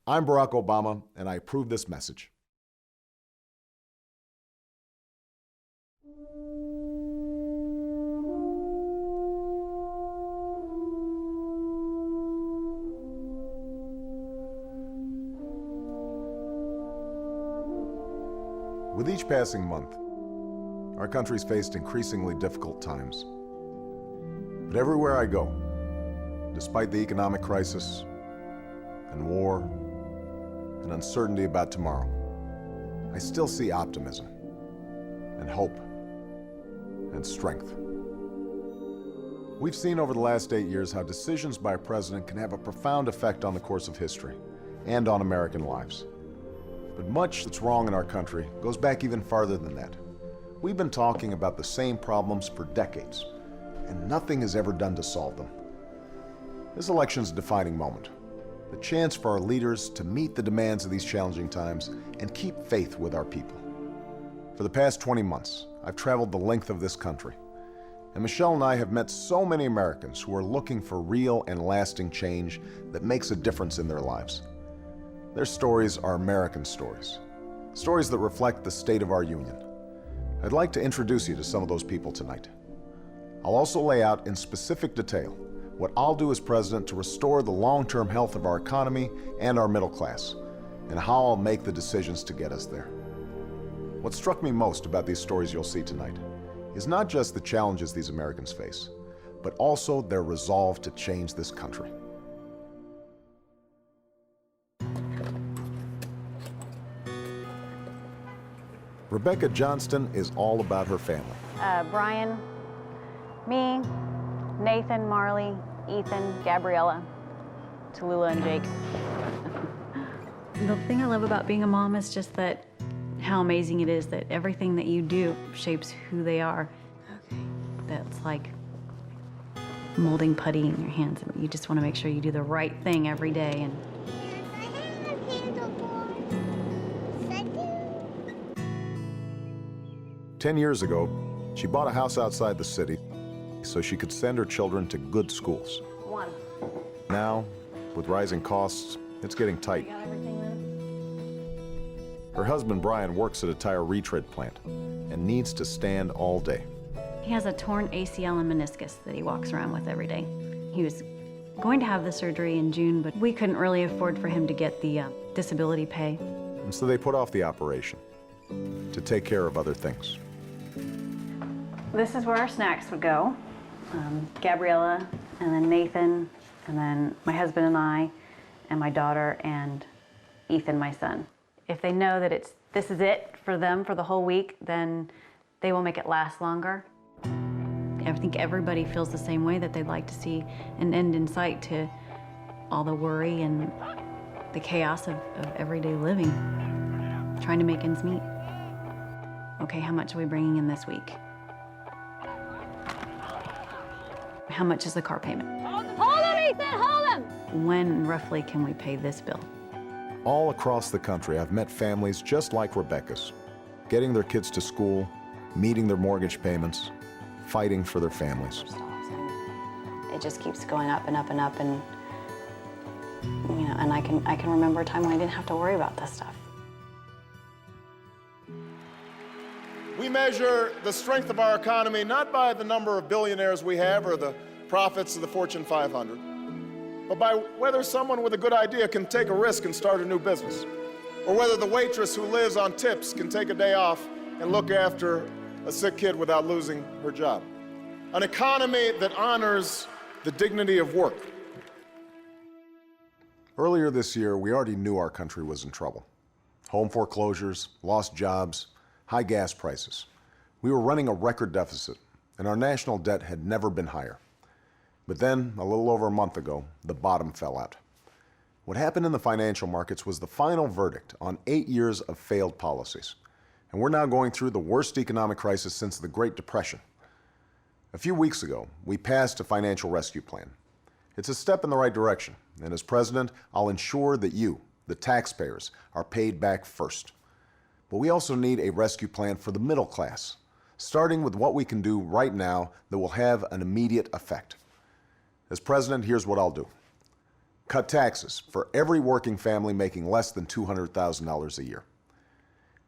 I'm Barack Obama, and I approve this message. With each passing month, our country's faced increasingly difficult times. But everywhere I go, despite the economic crisis and war and uncertainty about tomorrow, I still see optimism and hope and strength. We've seen over the last 8 years how decisions by a president can have a profound effect on the course of history and on American lives. But much that's wrong in our country goes back even farther than that. We've been talking about the same problems for decades, and nothing is ever done to solve them. This election's a defining moment, the chance for our leaders to meet the demands of these challenging times and keep faith with our people. For the past 20 months, I've traveled the length of this country, and Michelle and I have met so many Americans who are looking for real and lasting change that makes a difference in their lives. Their stories are American stories, stories that reflect the state of our union. I'd like to introduce you to some of those people tonight. I'll also lay out in specific detail what I'll do as president to restore the long-term health of our economy and our middle class, and how I'll make the decisions to get us there. What struck me most about these stories you'll see tonight is not just the challenges these Americans face, but also their resolve to change this country. Rebecca Johnston is all about her family. Brian, me, Nathan, Marley, Ethan, Gabriella, Tallulah, and Jake. The thing I love about being a mom is just that how amazing it is that everything that you do shapes who they are. Okay. That's like molding putty in your hands, and you just want to make sure you do the right thing every day. And 10 years ago, she bought a house outside the city so she could send her children to good schools. One. Now, with rising costs, it's getting tight. Her husband, Brian, works at a tire retread plant and needs to stand all day. he has a torn ACL and meniscus that he walks around with every day. He was going to have the surgery in June, but we couldn't really afford for him to get the disability pay. And so they put off the operation to take care of other things. This is where our snacks would go. Gabriella, and then Nathan, and then my husband and I, and my daughter, and Ethan, my son. If they know that this is it for them for the whole week, then they will make it last longer. I think everybody feels the same way, that they'd like to see an end in sight to all the worry and the chaos of everyday living, trying to make ends meet. Okay, how much are we bringing in this week? How much is the car payment? Hold him, Ethan, hold him! When roughly can we pay this bill? All across the country, I've met families just like Rebecca's, getting their kids to school, meeting their mortgage payments, fighting for their families. It just keeps going up and up and up, and you know, and I can remember a time when I didn't have to worry about this stuff. We measure the strength of our economy not by the number of billionaires we have or the profits of the Fortune 500, but by whether someone with a good idea can take a risk and start a new business, or whether the waitress who lives on tips can take a day off and look after a sick kid without losing her job. An economy that honors the dignity of work. Earlier this year, we already knew our country was in trouble. Home foreclosures, lost jobs, high gas prices. We were running a record deficit, and our national debt had never been higher. But then, a little over a month ago, the bottom fell out. What happened in the financial markets was the final verdict on 8 years of failed policies. And we're now going through the worst economic crisis since the Great Depression. A few weeks ago, we passed a financial rescue plan. It's a step in the right direction, and as president, I'll ensure that you, the taxpayers, are paid back first. But we also need a rescue plan for the middle class, starting with what we can do right now that will have an immediate effect. As president, here's what I'll do. Cut taxes for every working family making less than $200,000 a year.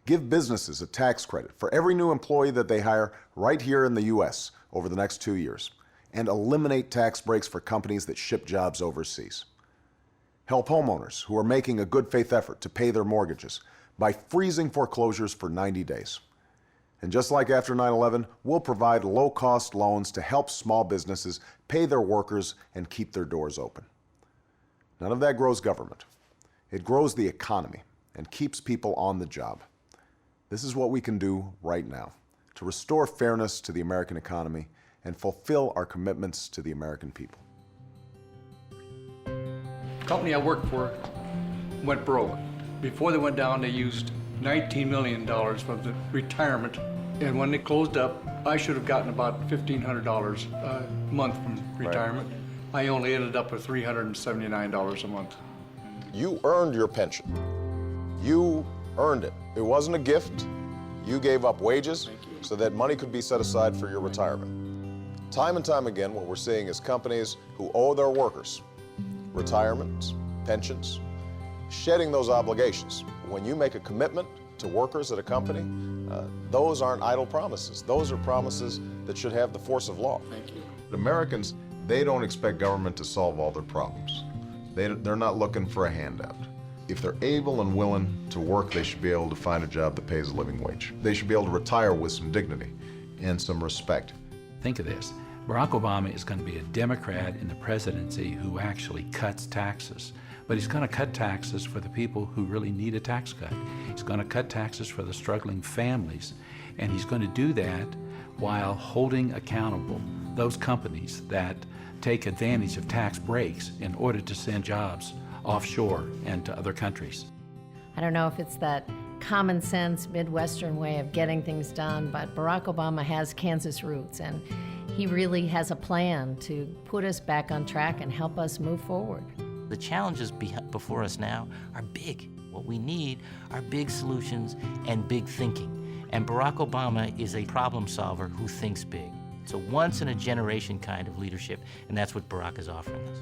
Give businesses a tax credit for every new employee that they hire right here in the U.S. over the next 2 years, and eliminate tax breaks for companies that ship jobs overseas. Help homeowners who are making a good faith effort to pay their mortgages by freezing foreclosures for 90 days. And just like after 9/11, we'll provide low-cost loans to help small businesses pay their workers and keep their doors open. None of that grows government. It grows the economy and keeps people on the job. This is what we can do right now to restore fairness to the American economy and fulfill our commitments to the American people. The company I worked for went broke. Before they went down, they used $19 million from the retirement. And when they closed up, I should have gotten about $1,500 a month from retirement. I only ended up with $379 a month. You earned your pension. You earned it. It wasn't a gift. You gave up wages so that money could be set aside for your retirement. Time and time again, what we're seeing is companies who owe their workers retirements, pensions, shedding those obligations. When you make a commitment to workers at a company, those aren't idle promises. Those are promises that should have the force of law. Thank you. Americans, they don't expect government to solve all their problems. They're not looking for a handout. If they're able and willing to work, they should be able to find a job that pays a living wage. They should be able to retire with some dignity and some respect. Think of this. Barack Obama is going to be a Democrat in the presidency who actually cuts taxes. But he's going to cut taxes for the people who really need a tax cut. He's going to cut taxes for the struggling families. And he's going to do that while holding accountable those companies that take advantage of tax breaks in order to send jobs offshore and to other countries. I don't know if it's that common sense Midwestern way of getting things done, but Barack Obama has Kansas roots, and he really has a plan to put us back on track and help us move forward. The challenges before us now are big. What we need are big solutions and big thinking. And Barack Obama is a problem solver who thinks big. It's a once-in-a-generation kind of leadership, and that's what Barack is offering us.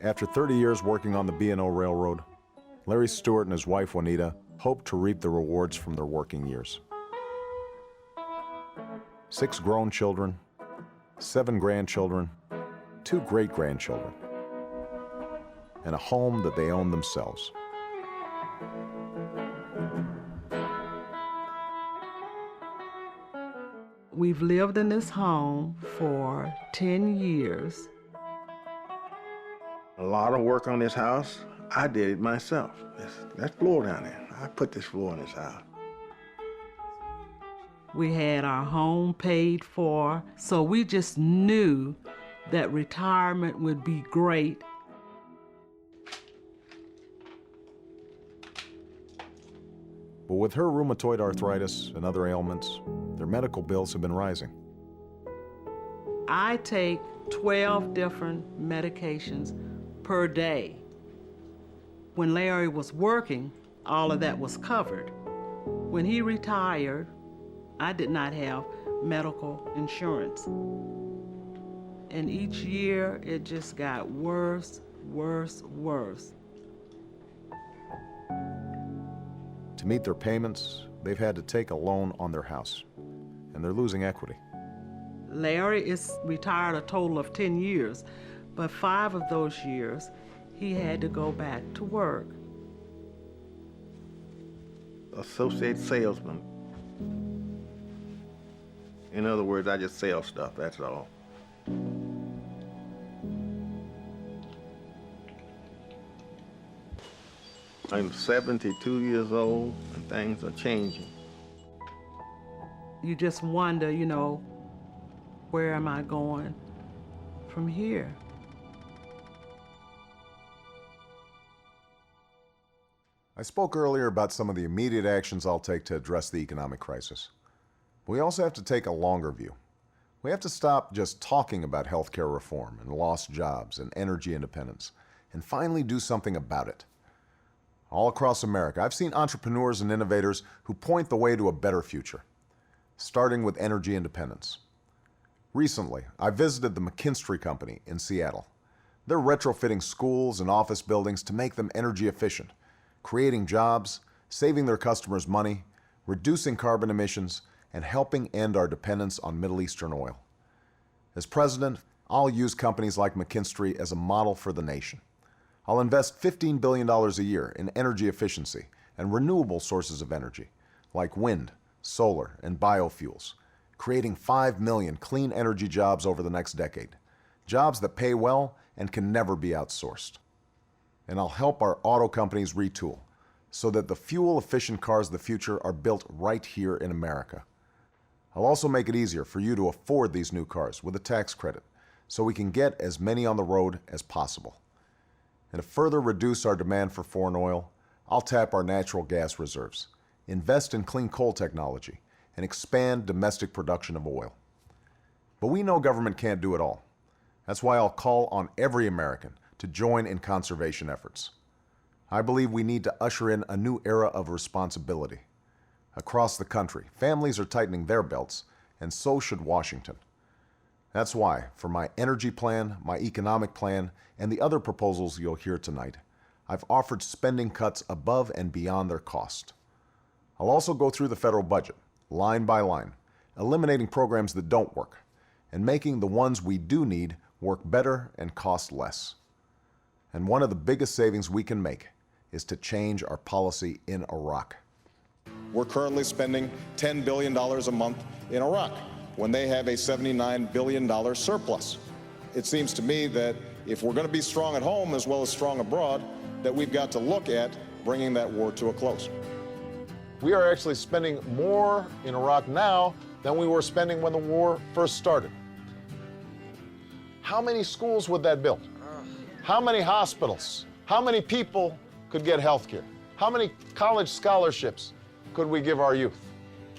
After 30 years working on the B&O Railroad, Larry Stewart and his wife Juanita hope to reap the rewards from their working years. 6 grown children, 7 grandchildren, 2 great-grandchildren, and a home that they own themselves. We've lived in this home for 10 years. A lot of work on this house, I did it myself. That floor down there, I put this floor in this house. We had our home paid for, so we just knew that retirement would be great. But with her rheumatoid arthritis and other ailments, their medical bills have been rising. I take 12 different medications per day. When Larry was working, all of that was covered. When he retired, I did not have medical insurance. And each year, it just got worse, worse, worse. To meet their payments, they've had to take a loan on their house, and they're losing equity. Larry is retired a total of 10 years, but 5 of those years, he had to go back to work. Associate salesman. In other words, I just sell stuff, that's all. I'm 72 years old, and things are changing. You just wonder, you know, where am I going from here? I spoke earlier about some of the immediate actions I'll take to address the economic crisis. But we also have to take a longer view. We have to stop just talking about healthcare reform and lost jobs and energy independence, and finally do something about it. All across America, I've seen entrepreneurs and innovators who point the way to a better future. starting with energy independence. Recently, I visited the McKinstry Company in Seattle. They're retrofitting schools and office buildings to make them energy efficient, creating jobs, saving their customers money, reducing carbon emissions, and helping end our dependence on Middle Eastern oil. As president, I'll use companies like McKinstry as a model for the nation. I'll invest $15 billion a year in energy efficiency and renewable sources of energy, like wind, solar, and biofuels, creating 5 million clean energy jobs over the next decade, jobs that pay well and can never be outsourced. And I'll help our auto companies retool so that the fuel-efficient cars of the future are built right here in America. I'll also make it easier for you to afford these new cars with a tax credit so we can get as many on the road as possible. And to further reduce our demand for foreign oil, I'll tap our natural gas reserves, invest in clean coal technology, and expand domestic production of oil. But we know government can't do it all. That's why I'll call on every American to join in conservation efforts. I believe we need to usher in a new era of responsibility. Across the country, families are tightening their belts, and so should Washington. That's why, for my energy plan, my economic plan, and the other proposals you'll hear tonight, I've offered spending cuts above and beyond their cost. I'll also go through the federal budget, line by line, eliminating programs that don't work, and making the ones we do need work better and cost less. And one of the biggest savings we can make is to change our policy in Iraq. We're currently spending $10 billion a month in Iraq when they have a $79 billion surplus. It seems to me that if we're going to be strong at home as well as strong abroad, that we've got to look at bringing that war to a close. We are actually spending more in Iraq now than we were spending when the war first started. How many schools would that build? How many hospitals? How many people could get health care? How many college scholarships could we give our youth?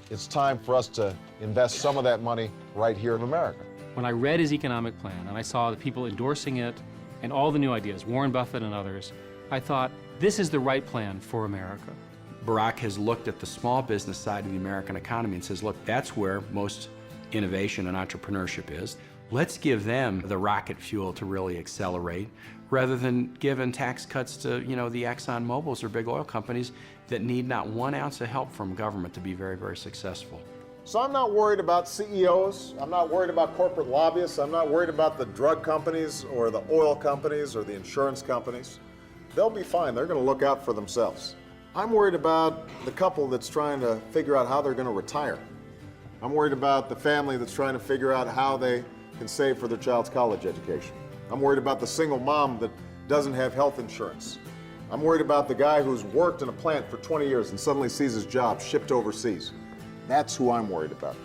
It's time for us to invest some of that money right here in America. When I read his economic plan and I saw the people endorsing it and all the new ideas, Warren Buffett and others, I thought, this is the right plan for America. Barack has looked at the small business side of the American economy and says, look, that's where most innovation and entrepreneurship is. Let's give them the rocket fuel to really accelerate, rather than giving tax cuts to, the Exxon Mobils or big oil companies that need not 1 ounce of help from government to be very, very successful. So I'm not worried about CEOs, I'm not worried about corporate lobbyists, I'm not worried about the drug companies or the oil companies or the insurance companies. They'll be fine, they're going to look out for themselves. I'm worried about the couple that's trying to figure out how they're going to retire. I'm worried about the family that's trying to figure out how they can save for their child's college education. I'm worried about the single mom that doesn't have health insurance. I'm worried about the guy who's worked in a plant for 20 years and suddenly sees his job shipped overseas. That's who I'm worried about.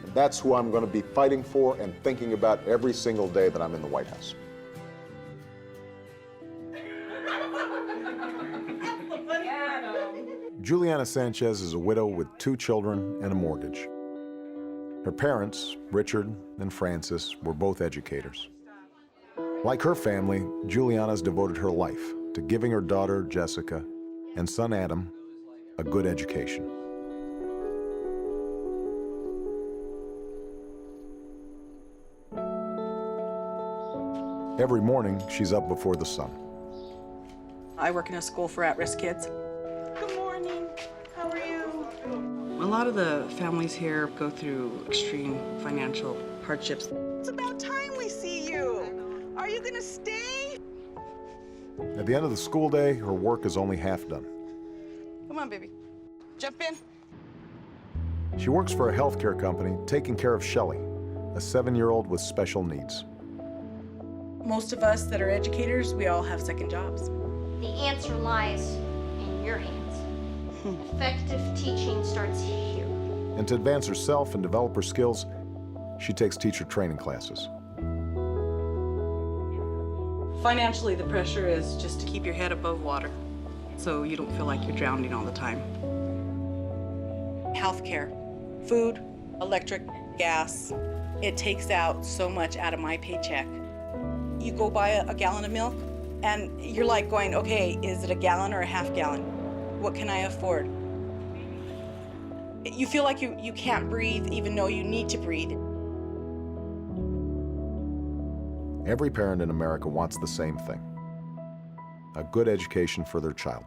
And that's who I'm going to be fighting for and thinking about every single day that I'm in the White House. Juliana Sanchez is a widow with 2 children and a mortgage. Her parents, Richard and Frances, were both educators. Like her family, Juliana's devoted her life to giving her daughter, Jessica, and son, Adam, a good education. Every morning, she's up before the sun. I work in a school for at-risk kids. Good morning. How are you? A lot of the families here go through extreme financial hardships. It's about time we see you. Are you gonna stay? At the end of the school day, her work is only half done. Come on, baby. Jump in. She works for a healthcare company taking care of Shelley, a 7-year-old with special needs. Most of us that are educators, we all have second jobs. The answer lies in your hands. Effective teaching starts here. And to advance herself and develop her skills, she takes teacher training classes. Financially, the pressure is just to keep your head above water so you don't feel like you're drowning all the time. Healthcare, food, electric, gas. It takes out so much out of my paycheck. You go buy a gallon of milk, and you're like going, okay, is it a gallon or a half gallon? What can I afford? You feel like you can't breathe even though you need to breathe. Every parent in America wants the same thing: a good education for their child.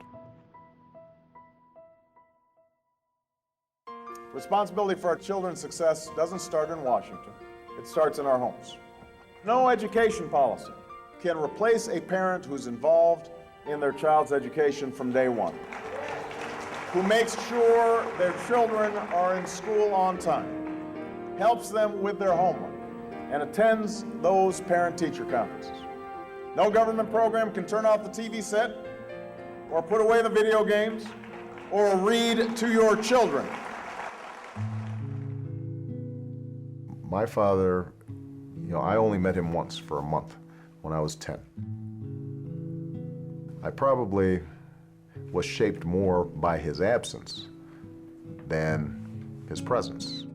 Responsibility for our children's success doesn't start in Washington. It starts in our homes. No education policy can replace a parent who's involved in their child's education from day one, who makes sure their children are in school on time, helps them with their homework, and attends those parent-teacher conferences. No government program can turn off the TV set, or put away the video games, or read to your children. My father, I only met him once for a month when I was 10. I probably was shaped more by his absence than his presence.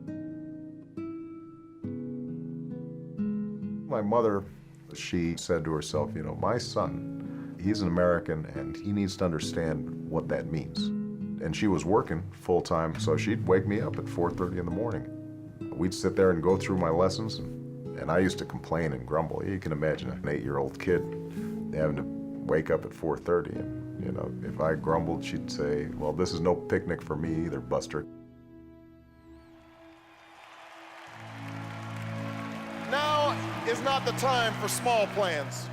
My mother, she said to herself, my son, he's an American and he needs to understand what that means. And she was working full time, so she'd wake me up at 4:30 in the morning. We'd sit there and go through my lessons, and I used to complain and grumble. You can imagine an 8-year-old kid having to wake up at 4:30, and if I grumbled, she'd say, "Well, this is no picnic for me either, Buster." Now is not the time for small plans.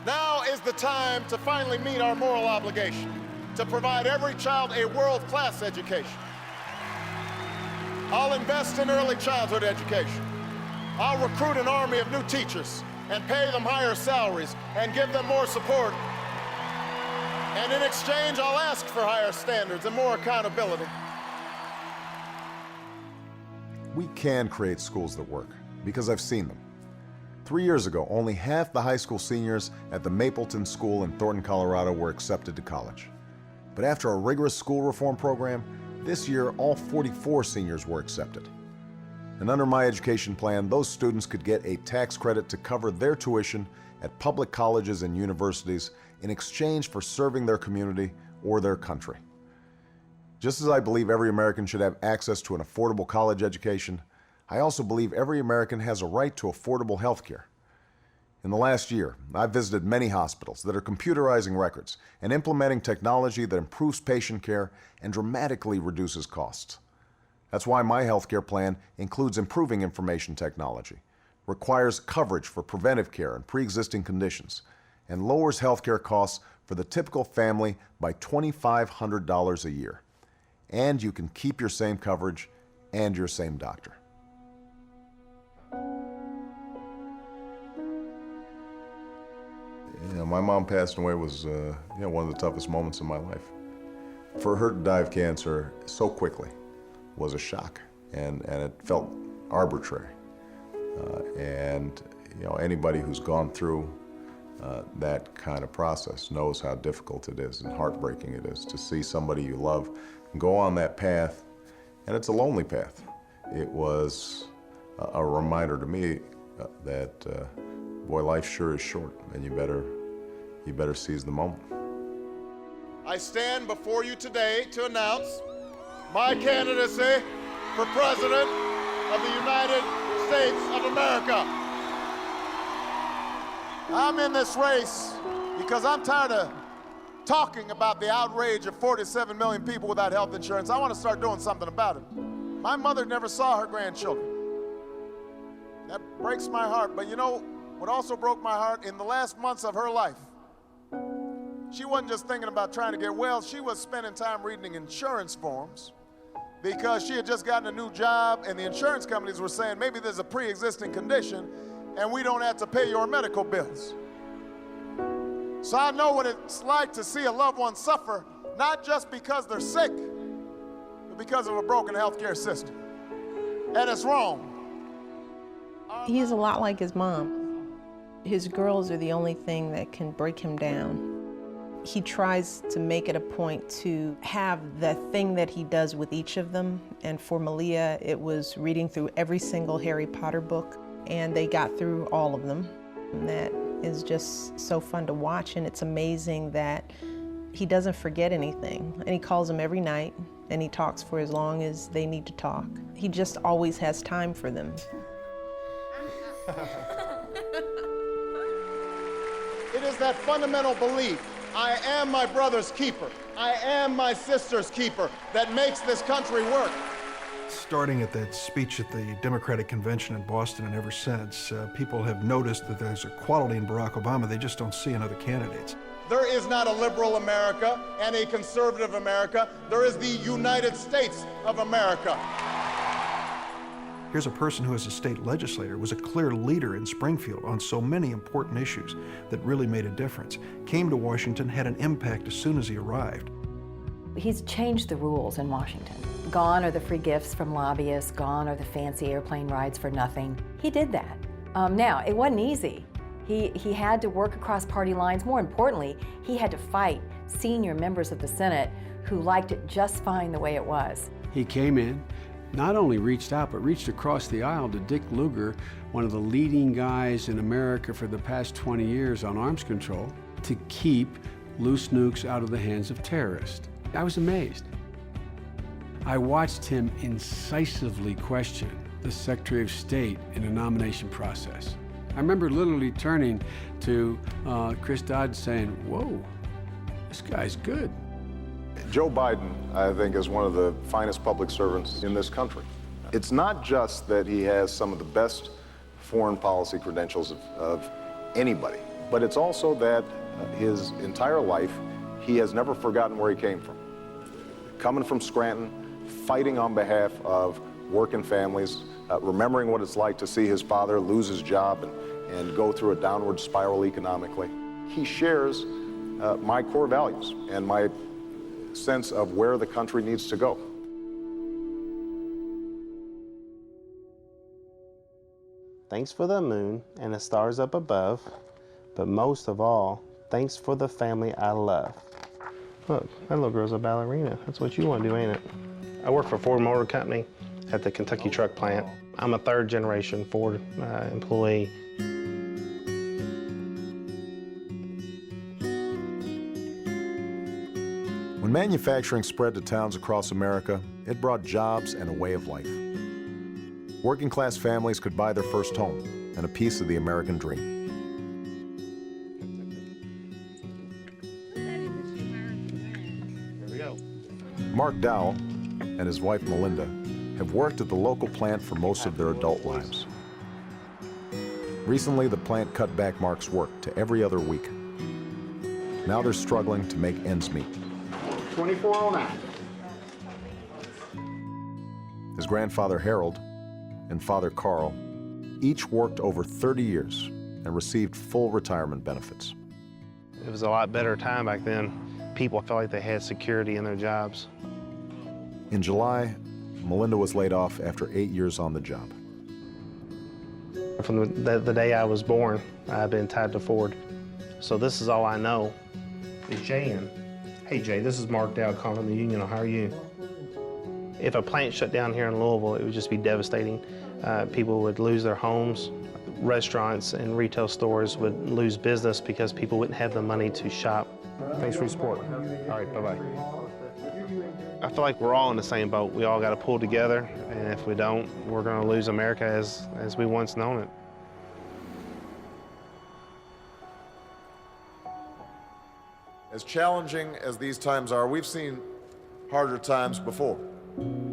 Now is the time to finally meet our moral obligation to provide every child a world-class education. I'll invest in early childhood education. I'll recruit an army of new teachers and pay them higher salaries and give them more support. And in exchange, I'll ask for higher standards and more accountability. We can create schools that work, because I've seen them. 3 years ago, only half the high school seniors at the Mapleton School in Thornton, Colorado were accepted to college. But after a rigorous school reform program, this year all 44 seniors were accepted. And under my education plan, those students could get a tax credit to cover their tuition at public colleges and universities in exchange for serving their community or their country. Just as I believe every American should have access to an affordable college education, I also believe every American has a right to affordable health care. In the last year, I've visited many hospitals that are computerizing records and implementing technology that improves patient care and dramatically reduces costs. That's why my healthcare plan includes improving information technology, requires coverage for preventive care and pre-existing conditions, and lowers healthcare costs for the typical family by $2,500 a year. And you can keep your same coverage and your same doctor. My mom passing away was one of the toughest moments in my life. For her to die of cancer so quickly was a shock, and it felt arbitrary. Anybody who's gone through that kind of process knows how difficult it is and heartbreaking it is to see somebody you love go on that path, and it's a lonely path. It was a reminder to me that, boy, life sure is short, and you better seize the moment. I stand before you today to announce my candidacy for President of the United States of America. I'm in this race because I'm tired of talking about the outrage of 47 million people without health insurance. I want to start doing something about it. My mother never saw her grandchildren. That breaks my heart, but what also broke my heart, in the last months of her life, she wasn't just thinking about trying to get well, she was spending time reading insurance forms because she had just gotten a new job and the insurance companies were saying maybe there's a pre-existing condition and we don't have to pay your medical bills. So I know what it's like to see a loved one suffer, not just because they're sick, but because of a broken healthcare system. And it's wrong. He's a lot like his mom. His girls are the only thing that can break him down. He tries to make it a point to have the thing that he does with each of them. And for Malia, it was reading through every single Harry Potter book, and they got through all of them. And that is just so fun to watch, and it's amazing that he doesn't forget anything. And he calls them every night, and he talks for as long as they need to talk. He just always has time for them. It is that fundamental belief, I am my brother's keeper, I am my sister's keeper, that makes this country work. Starting at that speech at the Democratic Convention in Boston and ever since, people have noticed that there's a quality in Barack Obama they just don't see in other candidates. There is not a liberal America and a conservative America. There is the United States of America. Here's a person who, as a state legislator, was a clear leader in Springfield on so many important issues that really made a difference. Came to Washington, had an impact as soon as he arrived. He's changed the rules in Washington. Gone are the free gifts from lobbyists, gone are the fancy airplane rides for nothing. He did that. Now, it wasn't easy. He had to work across party lines. More importantly, he had to fight senior members of the Senate who liked it just fine the way it was. He came in, not only reached out, but reached across the aisle to Dick Lugar, one of the leading guys in America for the past 20 years on arms control, to keep loose nukes out of the hands of terrorists. I was amazed. I watched him incisively question the Secretary of State in a nomination process. I remember literally turning to Chris Dodd saying, whoa, this guy's good. Joe Biden, I think, is one of the finest public servants in this country. It's not just that he has some of the best foreign policy credentials of anybody, but it's also that his entire life, he has never forgotten where he came from. Coming from Scranton, fighting on behalf of working families, remembering what it's like to see his father lose his job and go through a downward spiral economically. He shares my core values and my sense of where the country needs to go. Thanks for the moon and the stars up above, but most of all, thanks for the family I love. Look, that little girl's a ballerina. That's what you want to do, ain't it? I work for Ford Motor Company at the Kentucky Truck Plant. I'm a third-generation Ford employee. When manufacturing spread to towns across America, it brought jobs and a way of life. Working-class families could buy their first home and a piece of the American dream. Mark Dowell and his wife Melinda have worked at the local plant for most of their adult lives. Recently, the plant cut back Mark's work to every other week. Now they're struggling to make ends meet. 2409. His grandfather Harold and father Carl each worked over 30 years and received full retirement benefits. It was a lot better time back then. People felt like they had security in their jobs. In July, Melinda was laid off after 8 years on the job. From the day I was born, I've been tied to Ford. So this is all I know is Jay in. Hey Jay, this is Mark Dowd calling from the union. How are you? If a plant shut down here in Louisville, it would just be devastating. People would lose their homes. Restaurants and retail stores would lose business because people wouldn't have the money to shop. Thanks for your support. All right, bye-bye. I feel like we're all in the same boat. We all got to pull together, and if we don't, we're going to lose America as we once known it. As challenging as these times are, we've seen harder times before.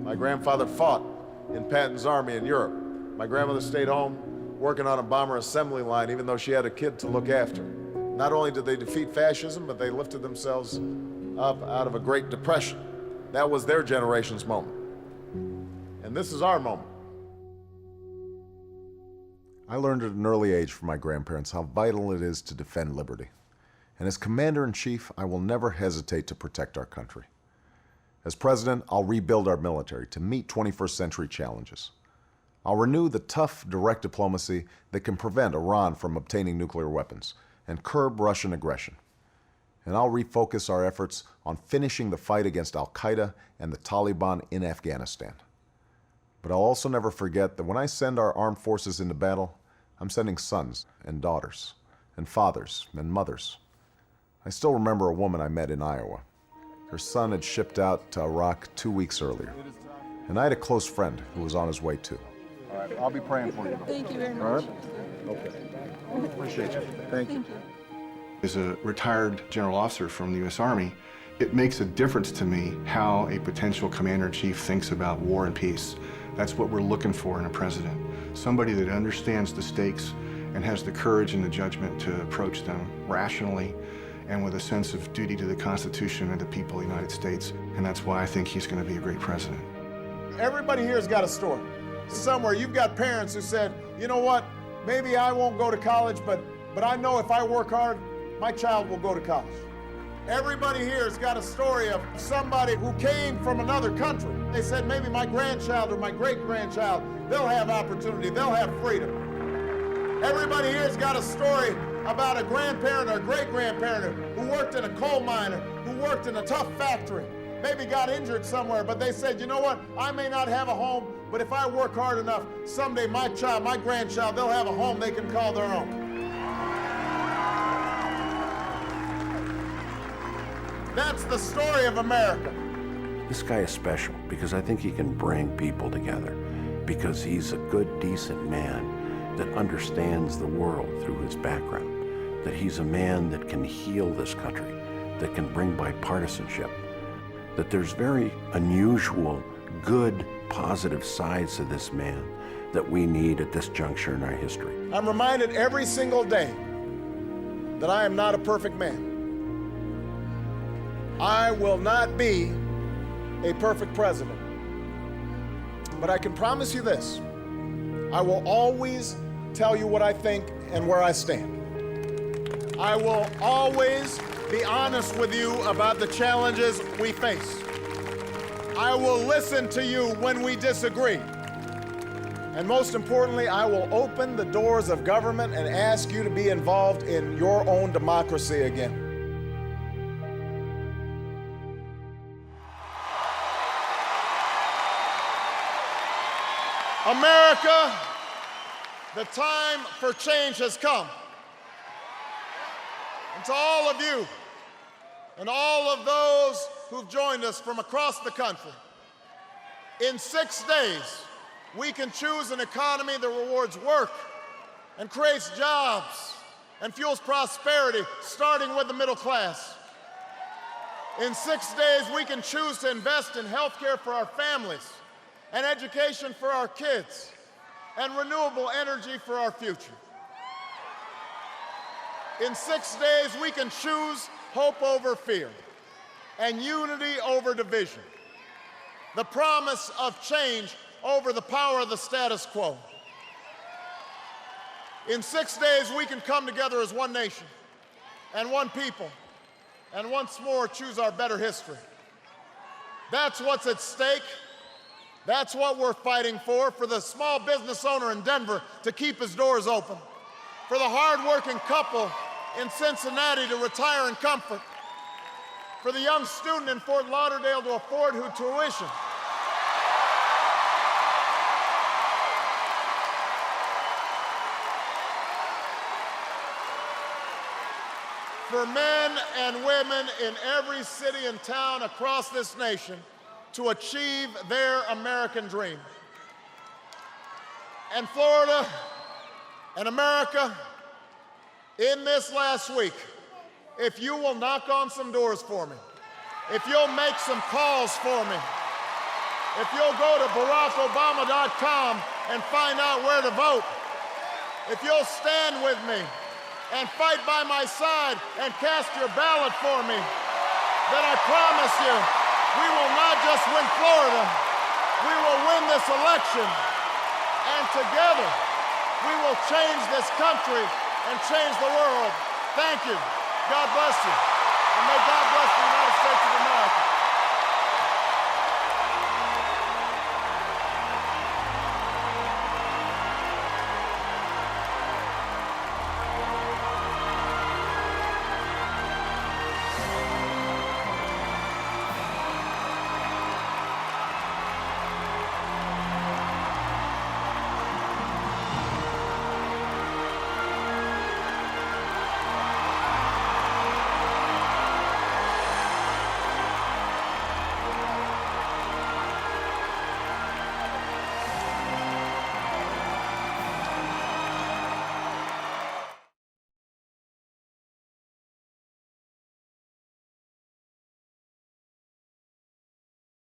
My grandfather fought in Patton's army in Europe. My grandmother stayed home working on a bomber assembly line even though she had a kid to look after. Not only did they defeat fascism, but they lifted themselves up out of a Great Depression. That was their generation's moment. And this is our moment. I learned at an early age from my grandparents how vital it is to defend liberty. And as Commander-in-Chief, I will never hesitate to protect our country. As President, I'll rebuild our military to meet 21st century challenges. I'll renew the tough, direct diplomacy that can prevent Iran from obtaining nuclear weapons and curb Russian aggression. And I'll refocus our efforts on finishing the fight against al-Qaeda and the Taliban in Afghanistan. But I'll also never forget that when I send our armed forces into battle, I'm sending sons and daughters and fathers and mothers. I still remember a woman I met in Iowa. Her son had shipped out to Iraq 2 weeks earlier. And I had a close friend who was on his way too. All right, I'll be praying for you. Thank you very much. All right? Okay. Appreciate you. Thank you. As a retired general officer from the U.S. Army, it makes a difference to me how a potential commander-in-chief thinks about war and peace. That's what we're looking for in a president. Somebody that understands the stakes and has the courage and the judgment to approach them rationally and with a sense of duty to the Constitution and the people of the United States. And that's why I think he's going to be a great president. Everybody here has got a story. Somewhere you've got parents who said, you know what, maybe I won't go to college, but I know if I work hard, my child will go to college. Everybody here has got a story of somebody who came from another country. They said, maybe my grandchild or my great-grandchild, they'll have opportunity, they'll have freedom. Everybody here has got a story about a grandparent or great-grandparent who worked in a coal mine, who worked in a tough factory, maybe got injured somewhere, but they said, you know what, I may not have a home, but if I work hard enough, someday my child, my grandchild, they'll have a home they can call their own. That's the story of America. This guy is special because I think he can bring people together, because he's a good, decent man that understands the world through his background, that he's a man that can heal this country, that can bring bipartisanship, that there's very unusual, good, positive sides to this man that we need at this juncture in our history. I'm reminded every single day that I am not a perfect man. I will not be a perfect president. But I can promise you this, I will always tell you what I think and where I stand. I will always be honest with you about the challenges we face. I will listen to you when we disagree. And most importantly, I will open the doors of government and ask you to be involved in your own democracy again. America, the time for change has come. And to all of you and all of those who've joined us from across the country, in 6 days, we can choose an economy that rewards work and creates jobs and fuels prosperity, starting with the middle class. In 6 days, we can choose to invest in health care for our families and education for our kids and renewable energy for our future. In 6 days, we can choose hope over fear and unity over division, the promise of change over the power of the status quo. In 6 days, we can come together as one nation and one people and once more choose our better history. That's what's at stake. That's what we're fighting for the small business owner in Denver to keep his doors open, for the hard-working couple in Cincinnati to retire in comfort, for the young student in Fort Lauderdale to afford her tuition, for men and women in every city and town across this nation to achieve their American dream. And Florida and America, in this last week, if you will knock on some doors for me, if you'll make some calls for me, if you'll go to BarackObama.com and find out where to vote, if you'll stand with me and fight by my side and cast your ballot for me, then I promise you, we will not just win Florida, we will win this election, and together we will change this country and change the world. Thank you. God bless you. And may God bless the United States of America.